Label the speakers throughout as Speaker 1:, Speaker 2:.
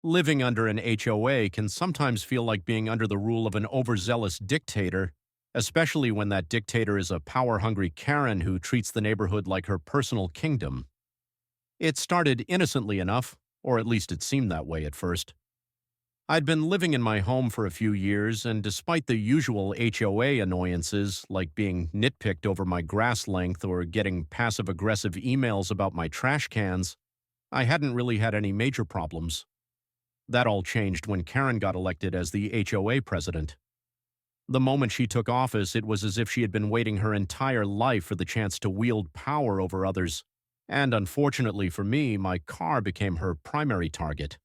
Speaker 1: Living under an HOA can sometimes feel like being under the rule of an overzealous dictator, especially when that dictator is a power-hungry Karen who treats the neighborhood like her personal kingdom. It started innocently enough, or at least it seemed that way at first. I'd been living in my home for a few years, and despite the usual HOA annoyances, like being nitpicked over my grass length or getting passive-aggressive emails about my trash cans, I hadn't really had any major problems. That all changed when Karen got elected as the HOA president. The moment she took office, it was as if she had been waiting her entire life for the chance to wield power over others, and unfortunately for me, my car became her primary target.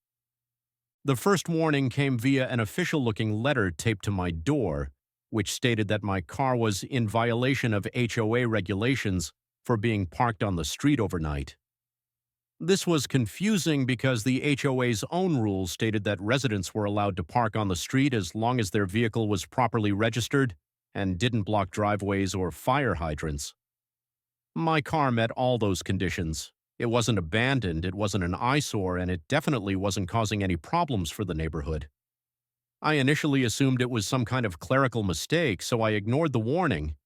Speaker 1: The first warning came via an official-looking letter taped to my door, which stated that my car was in violation of HOA regulations for being parked on the street overnight. This was confusing because the HOA's own rules stated that residents were allowed to park on the street as long as their vehicle was properly registered and didn't block driveways or fire hydrants. My car met all those conditions. It wasn't abandoned, it wasn't an eyesore, and it definitely wasn't causing any problems for the neighborhood. I initially assumed it was some kind of clerical mistake, so I ignored the warning.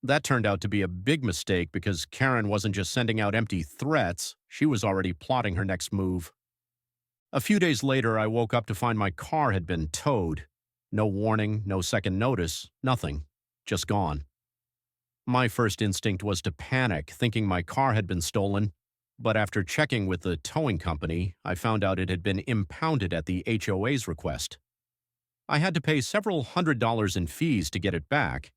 Speaker 1: That turned out to be a big mistake because Karen wasn't just sending out empty threats, she was already plotting her next move. A few days later, I woke up to find my car had been towed. No warning, no second notice, nothing. Just gone. My first instinct was to panic, thinking my car had been stolen, but after checking with the towing company, I found out it had been impounded at the HOA's request. I had to pay several $100s in fees to get it back,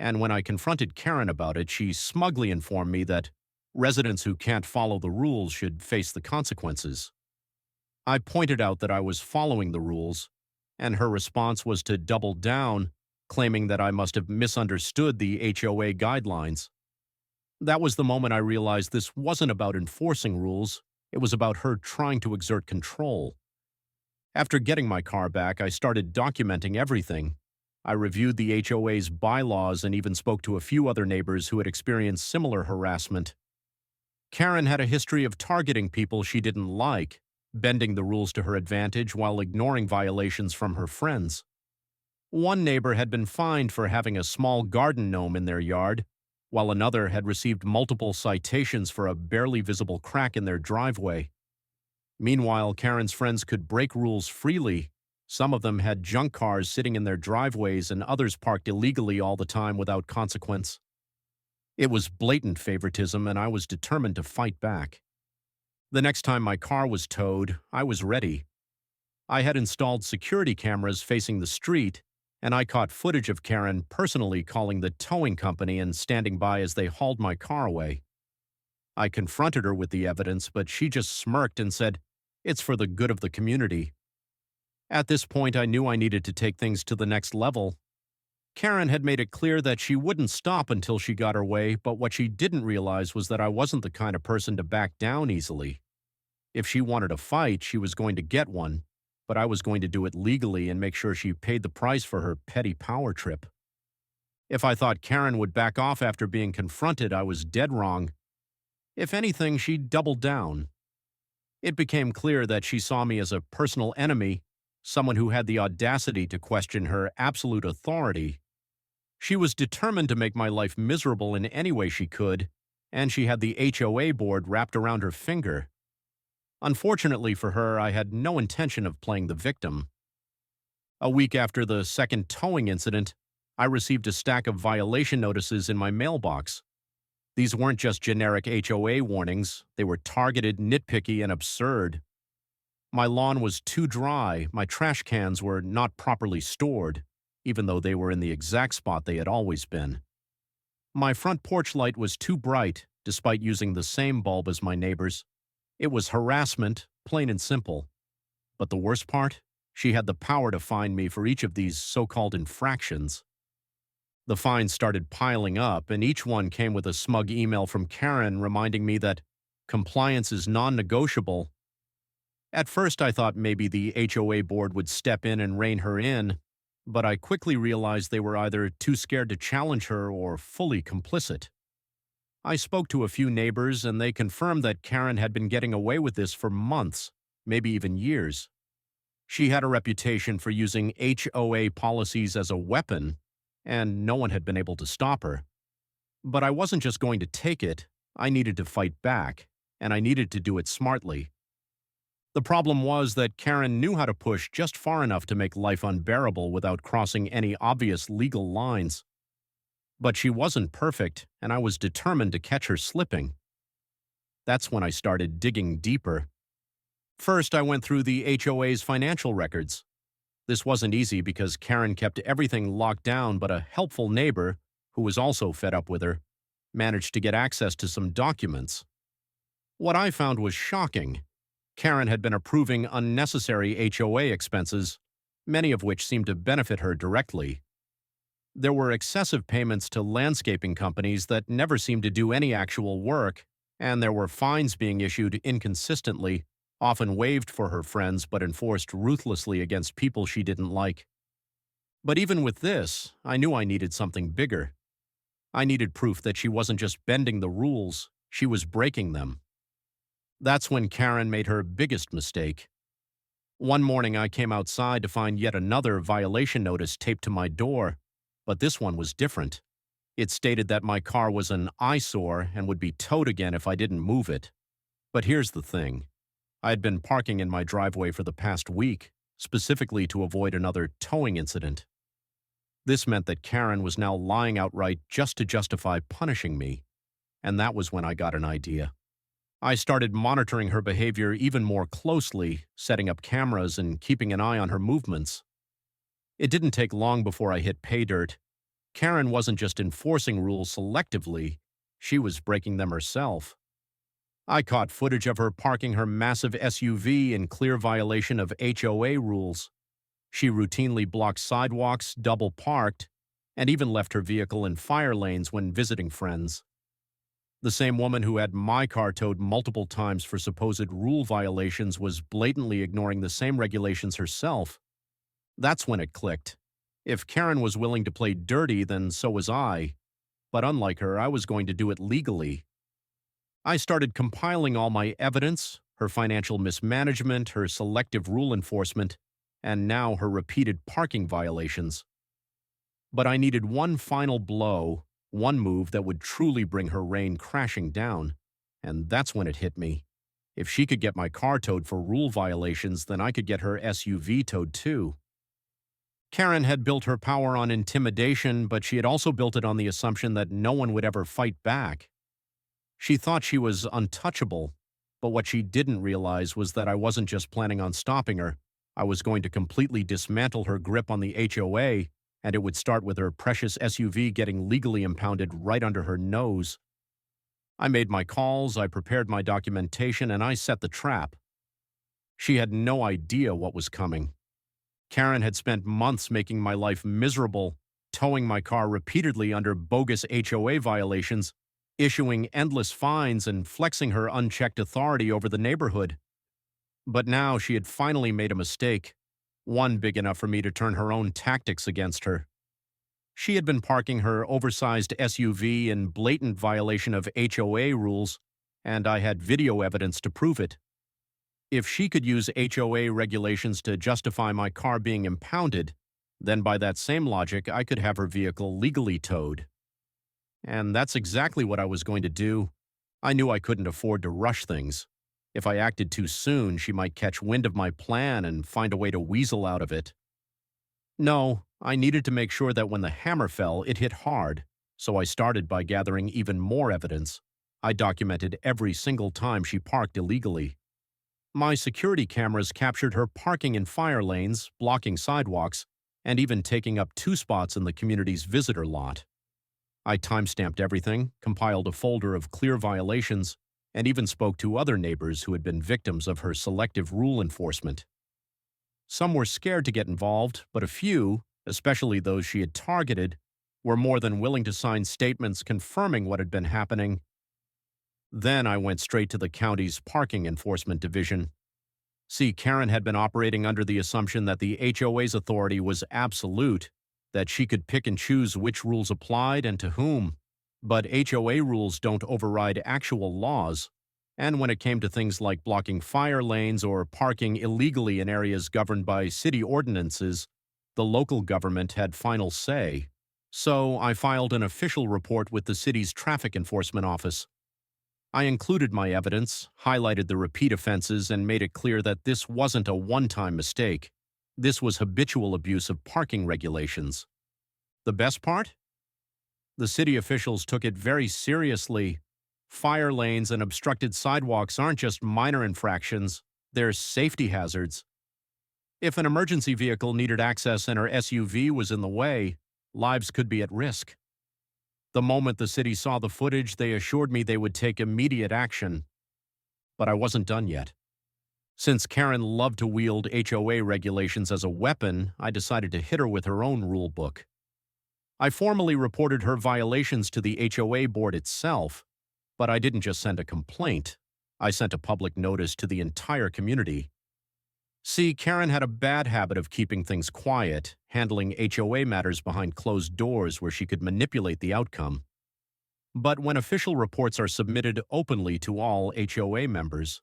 Speaker 1: and when I confronted Karen about it, she smugly informed me that residents who can't follow the rules should face the consequences. I pointed out that I was following the rules, and her response was to double down, claiming that I must have misunderstood the HOA guidelines. That was the moment I realized this wasn't about enforcing rules, it was about her trying to exert control. After getting my car back, I started documenting everything. I reviewed the HOA's bylaws and even spoke to a few other neighbors who had experienced similar harassment. Karen had a history of targeting people she didn't like, bending the rules to her advantage while ignoring violations from her friends. One neighbor had been fined for having a small garden gnome in their yard, while another had received multiple citations for a barely visible crack in their driveway. Meanwhile, Karen's friends could break rules freely. Some of them had junk cars sitting in their driveways and others parked illegally all the time without consequence. It was blatant favoritism, and I was determined to fight back. The next time my car was towed, I was ready. I had installed security cameras facing the street, and I caught footage of Karen personally calling the towing company and standing by as they hauled my car away. I confronted her with the evidence, but she just smirked and said, "It's for the good of the community." At this point, I knew I needed to take things to the next level. Karen had made it clear that she wouldn't stop until she got her way, but what she didn't realize was that I wasn't the kind of person to back down easily. If she wanted a fight, she was going to get one, but I was going to do it legally and make sure she paid the price for her petty power trip. If I thought Karen would back off after being confronted, I was dead wrong. If anything, she doubled down. It became clear that she saw me as a personal enemy, someone who had the audacity to question her absolute authority. She was determined to make my life miserable in any way she could, and she had the HOA board wrapped around her finger. Unfortunately for her, I had no intention of playing the victim. A week after the second towing incident, I received a stack of violation notices in my mailbox. These weren't just generic HOA warnings, they were targeted, nitpicky, and absurd. My lawn was too dry, my trash cans were not properly stored, even though they were in the exact spot they had always been. My front porch light was too bright, despite using the same bulb as my neighbors. It was harassment, plain and simple. But the worst part? She had the power to fine me for each of these so-called infractions. The fines started piling up, and each one came with a smug email from Karen reminding me that compliance is non-negotiable. At first, I thought maybe the HOA board would step in and rein her in, but I quickly realized they were either too scared to challenge her or fully complicit. I spoke to a few neighbors, and they confirmed that Karen had been getting away with this for months, maybe even years. She had a reputation for using HOA policies as a weapon, and no one had been able to stop her. But I wasn't just going to take it, I needed to fight back, and I needed to do it smartly. The problem was that Karen knew how to push just far enough to make life unbearable without crossing any obvious legal lines. But she wasn't perfect, and I was determined to catch her slipping. That's when I started digging deeper. First, I went through the HOA's financial records. This wasn't easy because Karen kept everything locked down, but a helpful neighbor, who was also fed up with her, managed to get access to some documents. What I found was shocking. Karen had been approving unnecessary HOA expenses, many of which seemed to benefit her directly. There were excessive payments to landscaping companies that never seemed to do any actual work, and there were fines being issued inconsistently, often waived for her friends but enforced ruthlessly against people she didn't like. But even with this, I knew I needed something bigger. I needed proof that she wasn't just bending the rules, she was breaking them. That's when Karen made her biggest mistake. One morning I came outside to find yet another violation notice taped to my door, but this one was different. It stated that my car was an eyesore and would be towed again if I didn't move it. But here's the thing. I had been parking in my driveway for the past week, specifically to avoid another towing incident. This meant that Karen was now lying outright just to justify punishing me, and that was when I got an idea. I started monitoring her behavior even more closely, setting up cameras and keeping an eye on her movements. It didn't take long before I hit pay dirt. Karen wasn't just enforcing rules selectively, she was breaking them herself. I caught footage of her parking her massive SUV in clear violation of HOA rules. She routinely blocked sidewalks, double parked, and even left her vehicle in fire lanes when visiting friends. The same woman who had my car towed multiple times for supposed rule violations was blatantly ignoring the same regulations herself. That's when it clicked. If Karen was willing to play dirty, then so was I. But unlike her, I was going to do it legally. I started compiling all my evidence, her financial mismanagement, her selective rule enforcement, and now her repeated parking violations. But I needed one final blow, one move that would truly bring her reign crashing down. And that's when it hit me. If she could get my car towed for rule violations, then I could get her SUV towed too. Karen had built her power on intimidation, but she had also built it on the assumption that no one would ever fight back. She thought she was untouchable, but what she didn't realize was that I wasn't just planning on stopping her. I was going to completely dismantle her grip on the HOA, and it would start with her precious SUV getting legally impounded right under her nose. I made my calls, I prepared my documentation, and I set the trap. She had no idea what was coming. Karen had spent months making my life miserable, towing my car repeatedly under bogus HOA violations, issuing endless fines and flexing her unchecked authority over the neighborhood. But now she had finally made a mistake, one big enough for me to turn her own tactics against her. She had been parking her oversized SUV in blatant violation of HOA rules, and I had video evidence to prove it. If she could use HOA regulations to justify my car being impounded, then by that same logic, I could have her vehicle legally towed. And that's exactly what I was going to do. I knew I couldn't afford to rush things. If I acted too soon, she might catch wind of my plan and find a way to weasel out of it. No, I needed to make sure that when the hammer fell, it hit hard, so I started by gathering even more evidence. I documented every single time she parked illegally. My security cameras captured her parking in fire lanes, blocking sidewalks, and even taking up 2 spots in the community's visitor lot. I timestamped everything, compiled a folder of clear violations, and even spoke to other neighbors who had been victims of her selective rule enforcement. Some were scared to get involved, but a few, especially those she had targeted, were more than willing to sign statements confirming what had been happening. Then I went straight to the county's parking enforcement division. See, Karen had been operating under the assumption that the HOA's authority was absolute, that she could pick and choose which rules applied and to whom. But HOA rules don't override actual laws, And when it came to things like blocking fire lanes or parking illegally in areas governed by city ordinances, the local government had final say. So I filed an official report with the city's traffic enforcement office. I included my evidence, highlighted the repeat offenses, and made it clear that this wasn't a one-time mistake. This was habitual abuse of parking regulations. The best part? The city officials took it very seriously. Fire lanes and obstructed sidewalks aren't just minor infractions, they're safety hazards. If an emergency vehicle needed access and her SUV was in the way, lives could be at risk. The moment the city saw the footage, they assured me they would take immediate action. But I wasn't done yet. Since Karen loved to wield HOA regulations as a weapon, I decided to hit her with her own rule book. I formally reported her violations to the HOA board itself, but I didn't just send a complaint. I sent a public notice to the entire community. See, Karen had a bad habit of keeping things quiet, handling HOA matters behind closed doors where she could manipulate the outcome. But when official reports are submitted openly to all HOA members,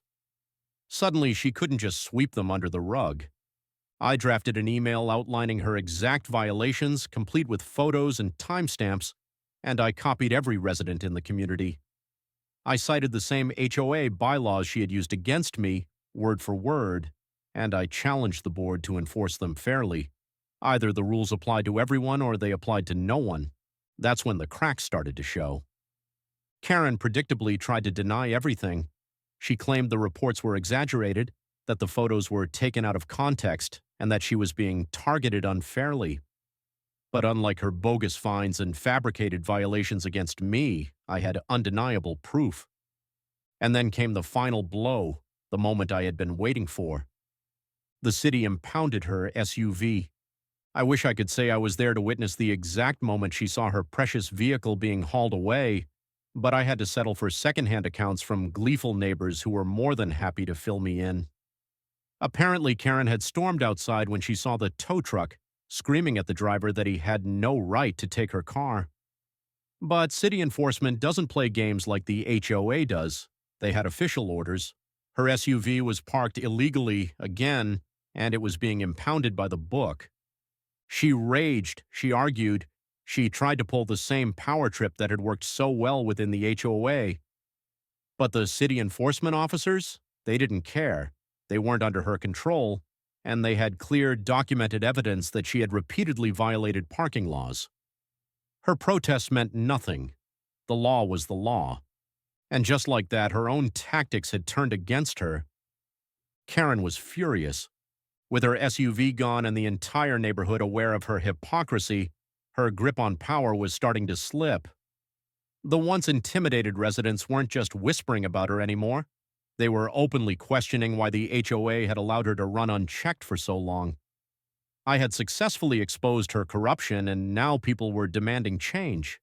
Speaker 1: suddenly she couldn't just sweep them under the rug. I drafted an email outlining her exact violations, complete with photos and timestamps, and I copied every resident in the community. I cited the same HOA bylaws she had used against me, word for word, and I challenged the board to enforce them fairly. Either the rules applied to everyone or they applied to no one. That's when the cracks started to show. Karen predictably tried to deny everything. She claimed the reports were exaggerated, that the photos were taken out of context, and that she was being targeted unfairly. But unlike her bogus fines and fabricated violations against me, I had undeniable proof. And then came the final blow, the moment I had been waiting for. The city impounded her SUV. I wish I could say I was there to witness the exact moment she saw her precious vehicle being hauled away, but I had to settle for secondhand accounts from gleeful neighbors who were more than happy to fill me in. Apparently, Karen had stormed outside when she saw the tow truck, screaming at the driver that he had no right to take her car. But city enforcement doesn't play games like the HOA does. They had official orders. Her SUV was parked illegally again, and it was being impounded by the book. She raged, she argued, she tried to pull the same power trip that had worked so well within the HOA. But the city enforcement officers, they didn't care. They weren't under her control, and they had clear, documented evidence that she had repeatedly violated parking laws. Her protests meant nothing. The law was the law. And just like that, her own tactics had turned against her. Karen was furious. With her SUV gone and the entire neighborhood aware of her hypocrisy, her grip on power was starting to slip. The once intimidated residents weren't just whispering about her anymore. They were openly questioning why the HOA had allowed her to run unchecked for so long. I had successfully exposed her corruption, and now people were demanding change.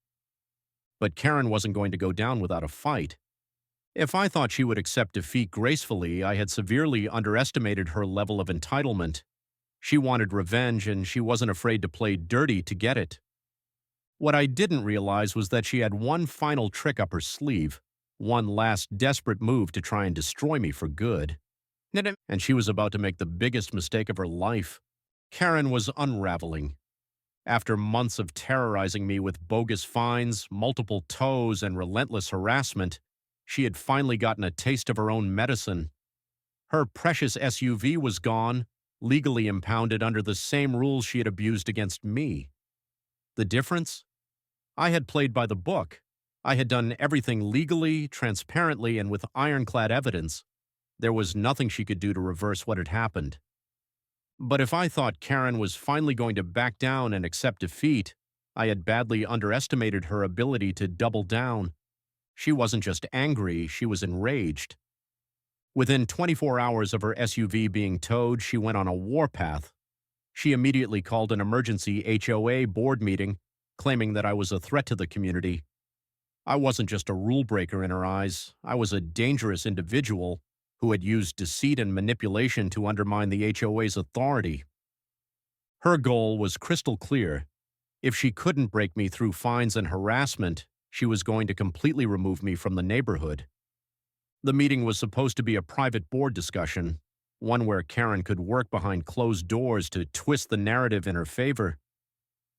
Speaker 1: But Karen wasn't going to go down without a fight. If I thought she would accept defeat gracefully, I had severely underestimated her level of entitlement. She wanted revenge, and she wasn't afraid to play dirty to get it. What I didn't realize was that she had one final trick up her sleeve, one last desperate move to try and destroy me for good. And she was about to make the biggest mistake of her life. Karen was unraveling. After months of terrorizing me with bogus fines, multiple tows, and relentless harassment, she had finally gotten a taste of her own medicine. Her precious SUV was gone, legally impounded under the same rules she had abused against me. The difference? I had played by the book. I had done everything legally, transparently, and with ironclad evidence. There was nothing she could do to reverse what had happened. But if I thought Karen was finally going to back down and accept defeat, I had badly underestimated her ability to double down. She wasn't just angry, she was enraged. Within 24 hours of her SUV being towed, she went on a warpath. She immediately called an emergency HOA board meeting, claiming that I was a threat to the community. I wasn't just a rule breaker in her eyes, I was a dangerous individual who had used deceit and manipulation to undermine the HOA's authority. Her goal was crystal clear. If she couldn't break me through fines and harassment, she was going to completely remove me from the neighborhood. The meeting was supposed to be a private board discussion, one where Karen could work behind closed doors to twist the narrative in her favor.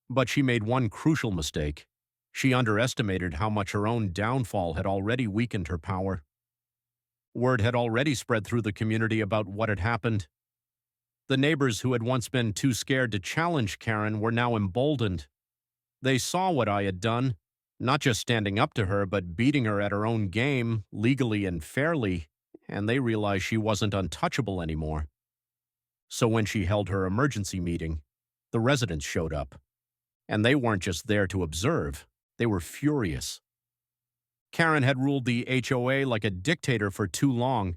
Speaker 1: But she made one crucial mistake. She underestimated how much her own downfall had already weakened her power. Word had already spread through the community about what had happened. The neighbors who had once been too scared to challenge Karen were now emboldened. They saw what I had done, not just standing up to her, but beating her at her own game, legally and fairly, and they realized she wasn't untouchable anymore. So when she held her emergency meeting, the residents showed up. And they weren't just there to observe, they were furious. Karen had ruled the HOA like a dictator for too long,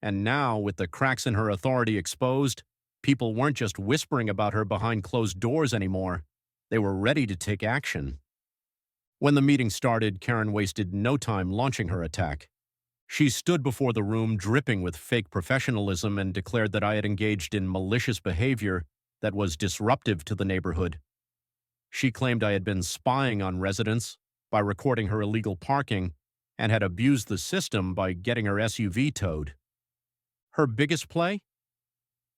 Speaker 1: and now, with the cracks in her authority exposed, people weren't just whispering about her behind closed doors anymore. They were ready to take action. When the meeting started, Karen wasted no time launching her attack. She stood before the room dripping with fake professionalism and declared that I had engaged in malicious behavior that was disruptive to the neighborhood. She claimed I had been spying on residents by recording her illegal parking and had abused the system by getting her SUV towed. Her biggest play?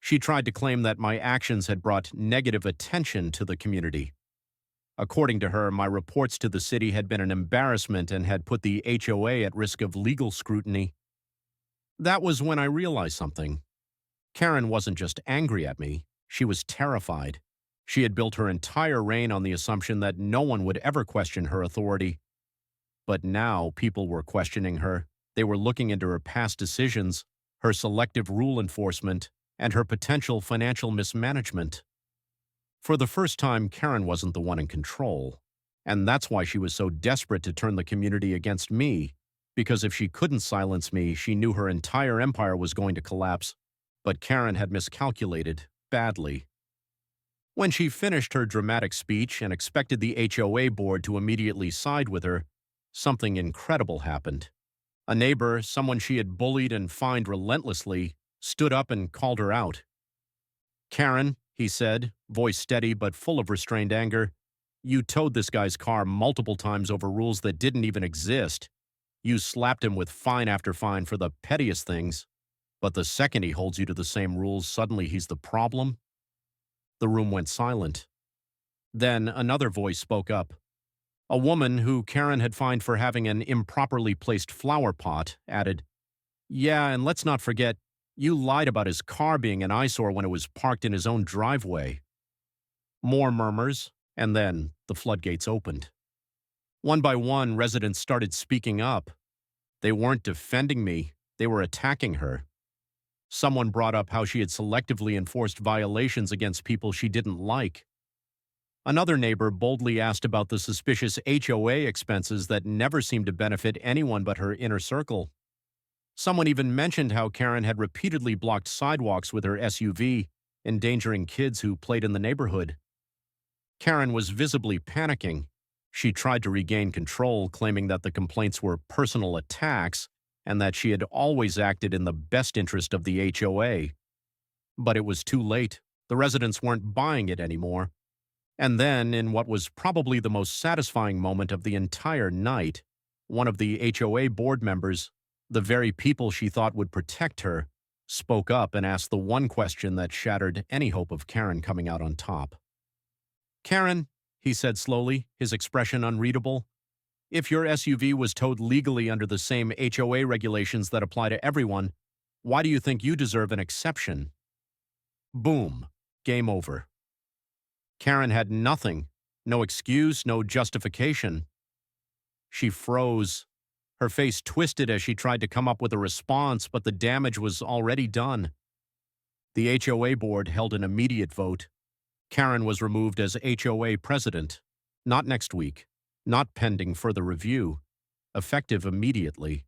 Speaker 1: She tried to claim that my actions had brought negative attention to the community. According to her, my reports to the city had been an embarrassment and had put the HOA at risk of legal scrutiny. That was when I realized something. Karen wasn't just angry at me, she was terrified. She had built her entire reign on the assumption that no one would ever question her authority. But now people were questioning her. They were looking into her past decisions, her selective rule enforcement, and her potential financial mismanagement. For the first time, Karen wasn't the one in control. And that's why she was so desperate to turn the community against me, because if she couldn't silence me, she knew her entire empire was going to collapse. But Karen had miscalculated, badly. When she finished her dramatic speech and expected the HOA board to immediately side with her, something incredible happened. A neighbor, someone she had bullied and fined relentlessly, stood up and called her out. "Karen," he said, voice steady but full of restrained anger, "you towed this guy's car multiple times over rules that didn't even exist. You slapped him with fine after fine for the pettiest things. But the second he holds you to the same rules, suddenly he's the problem." The room went silent. Then another voice spoke up. A woman who Karen had fined for having an improperly placed flower pot added, "Yeah, and let's not forget, you lied about his car being an eyesore when it was parked in his own driveway." More murmurs, and then the floodgates opened. One by one, residents started speaking up. They weren't defending me, they were attacking her. Someone brought up how she had selectively enforced violations against people she didn't like. Another neighbor boldly asked about the suspicious HOA expenses that never seemed to benefit anyone but her inner circle. Someone even mentioned how Karen had repeatedly blocked sidewalks with her SUV, endangering kids who played in the neighborhood. Karen was visibly panicking. She tried to regain control, claiming that the complaints were personal attacks and that she had always acted in the best interest of the HOA. But it was too late. The residents weren't buying it anymore. And then, in what was probably the most satisfying moment of the entire night, one of the HOA board members, the very people she thought would protect her, spoke up and asked the one question that shattered any hope of Karen coming out on top. "Karen," he said slowly, his expression unreadable, "if your SUV was towed legally under the same HOA regulations that apply to everyone, why do you think you deserve an exception?" Boom. Game over. Karen had nothing, no excuse, no justification. She froze. Her face twisted as she tried to come up with a response, but the damage was already done. The HOA board held an immediate vote. Karen was removed as HOA president. Not next week. Not pending further review. Effective immediately.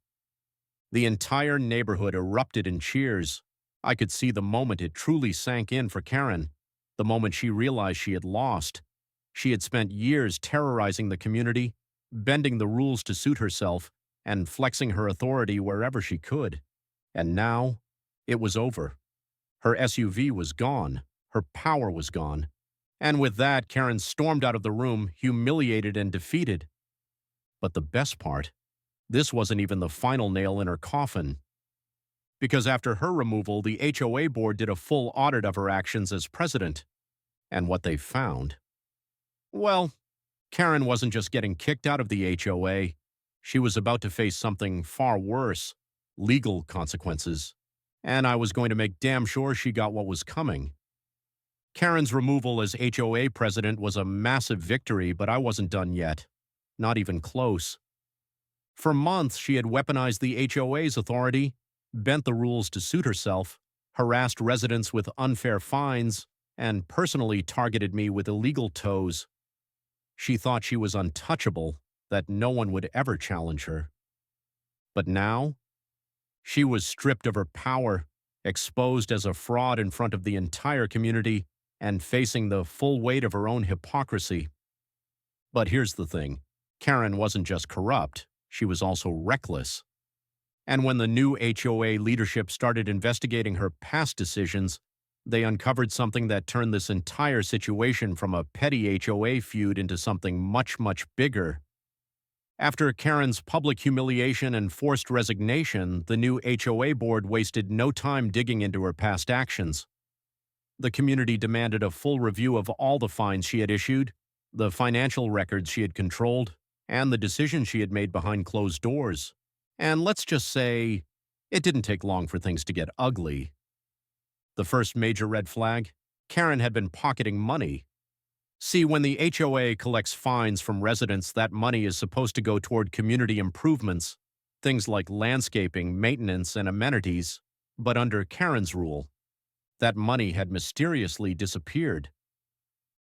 Speaker 1: The entire neighborhood erupted in cheers. I could see the moment it truly sank in for Karen. The moment she realized she had lost. She had spent years terrorizing the community, bending the rules to suit herself, and flexing her authority wherever she could. And now, it was over. Her SUV was gone. Her power was gone. And with that, Karen stormed out of the room, humiliated and defeated. But the best part, this wasn't even the final nail in her coffin. because after her removal, the HOA board did a full audit of her actions as president. And what they found? Well, Karen wasn't just getting kicked out of the HOA. She was about to face something far worse, legal consequences. And I was going to make damn sure she got what was coming. Karen's removal as HOA president was a massive victory, but I wasn't done yet. Not even close. For months, she had weaponized the HOA's authority, bent the rules to suit herself, harassed residents with unfair fines, and personally targeted me with illegal tows. She thought she was untouchable, that no one would ever challenge her. But now, she was stripped of her power, exposed as a fraud in front of the entire community, and facing the full weight of her own hypocrisy. But here's the thing. Karen wasn't just corrupt, she was also reckless. And when the new HOA leadership started investigating her past decisions, they uncovered something that turned this entire situation from a petty HOA feud into something much, much bigger. After Karen's public humiliation and forced resignation, the new HOA board wasted no time digging into her past actions. The community demanded a full review of all the fines she had issued, the financial records she had controlled, and the decisions she had made behind closed doors. And let's just say, it didn't take long for things to get ugly. The first major red flag? Karen had been pocketing money. See, when the HOA collects fines from residents, that money is supposed to go toward community improvements, things like landscaping, maintenance, and amenities. But under Karen's rule, that money had mysteriously disappeared.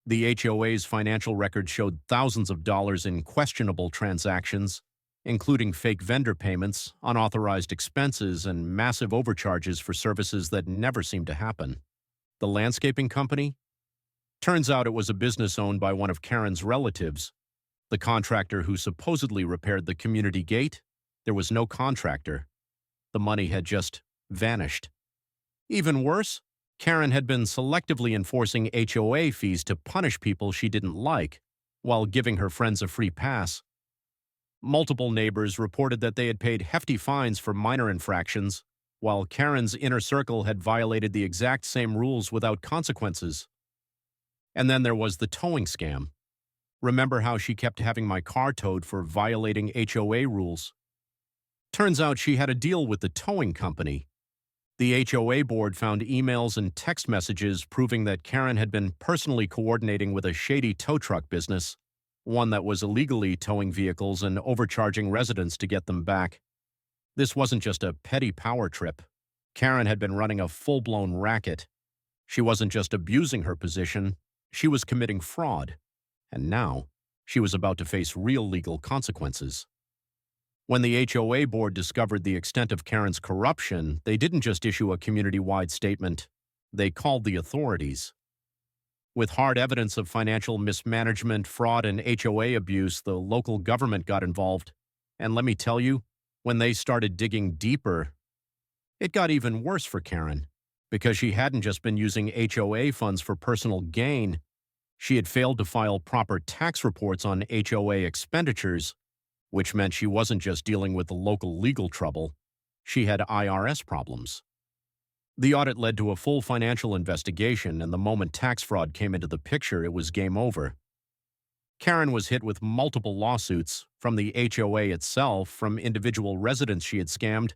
Speaker 1: The HOA's financial records showed thousands of dollars in questionable transactions, including fake vendor payments, unauthorized expenses, and massive overcharges for services that never seemed to happen. The landscaping company? Turns out it was a business owned by one of Karen's relatives. The contractor who supposedly repaired the community gate? There was no contractor. The money had just vanished. Even worse, Karen had been selectively enforcing HOA fees to punish people she didn't like, while giving her friends a free pass. Multiple neighbors reported that they had paid hefty fines for minor infractions, while Karen's inner circle had violated the exact same rules without consequences. And then there was the towing scam. Remember how she kept having my car towed for violating HOA rules? Turns out she had a deal with the towing company. The HOA board found emails and text messages proving that Karen had been personally coordinating with a shady tow truck business, one that was illegally towing vehicles and overcharging residents to get them back. This wasn't just a petty power trip. Karen had been running a full-blown racket. She wasn't just abusing her position, she was committing fraud. And now, she was about to face real legal consequences. When the HOA board discovered the extent of Karen's corruption, they didn't just issue a community-wide statement. They called the authorities. With hard evidence of financial mismanagement, fraud, and HOA abuse, the local government got involved. And let me tell you, when they started digging deeper, it got even worse for Karen, because she hadn't just been using HOA funds for personal gain. She had failed to file proper tax reports on HOA expenditures, which meant she wasn't just dealing with the local legal trouble. She had IRS problems. The audit led to a full financial investigation, and the moment tax fraud came into the picture, it was game over. Karen was hit with multiple lawsuits, from the HOA itself, from individual residents she had scammed,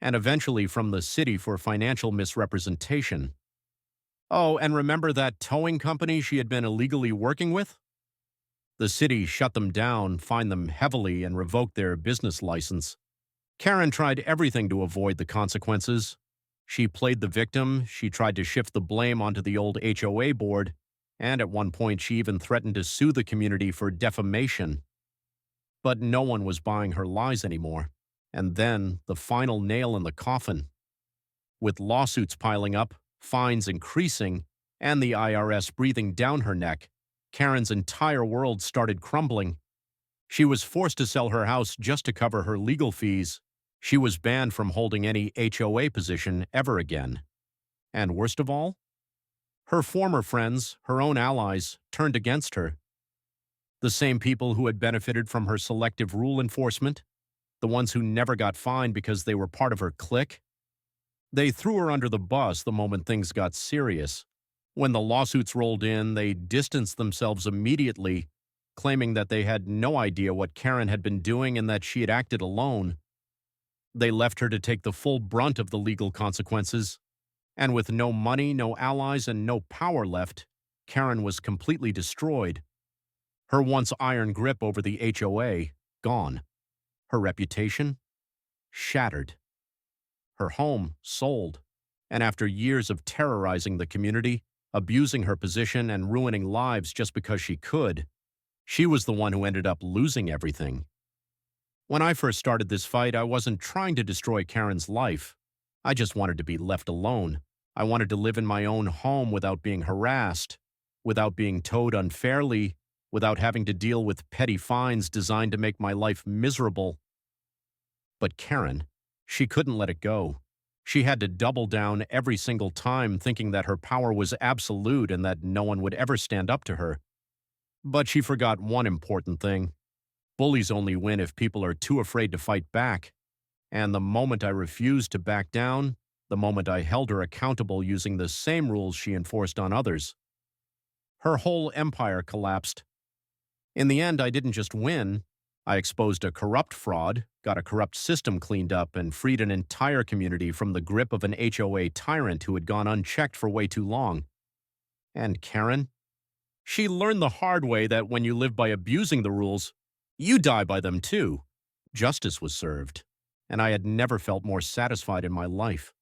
Speaker 1: and eventually from the city for financial misrepresentation. Oh, and remember that towing company she had been illegally working with? The city shut them down, fined them heavily, and revoked their business license. Karen tried everything to avoid the consequences. She played the victim, she tried to shift the blame onto the old HOA board, and at one point she even threatened to sue the community for defamation. But no one was buying her lies anymore. And then, the final nail in the coffin. With lawsuits piling up, fines increasing, and the IRS breathing down her neck, Karen's entire world started crumbling. She was forced to sell her house just to cover her legal fees. She was banned from holding any HOA position ever again. And worst of all, her former friends, her own allies, turned against her. The same people who had benefited from her selective rule enforcement, the ones who never got fined because they were part of her clique. They threw her under the bus the moment things got serious. When the lawsuits rolled in, they distanced themselves immediately, claiming that they had no idea what Karen had been doing and that she had acted alone. They left her to take the full brunt of the legal consequences, and with no money, no allies, and no power left, Karen was completely destroyed. Her once iron grip over the HOA gone. Her reputation shattered. Her home sold. And after years of terrorizing the community, abusing her position, and ruining lives just because she could, she was the one who ended up losing everything. When I first started this fight, I wasn't trying to destroy Karen's life. I just wanted to be left alone. I wanted to live in my own home without being harassed, without being towed unfairly, without having to deal with petty fines designed to make my life miserable. But Karen, she couldn't let it go. She had to double down every single time, thinking that her power was absolute and that no one would ever stand up to her. But she forgot one important thing. Bullies only win if people are too afraid to fight back. And the moment I refused to back down, the moment I held her accountable using the same rules she enforced on others, her whole empire collapsed. In the end, I didn't just win. I exposed a corrupt fraud, got a corrupt system cleaned up, and freed an entire community from the grip of an HOA tyrant who had gone unchecked for way too long. And Karen? She learned the hard way that when you live by abusing the rules, you die by them too. Justice was served, and I had never felt more satisfied in my life.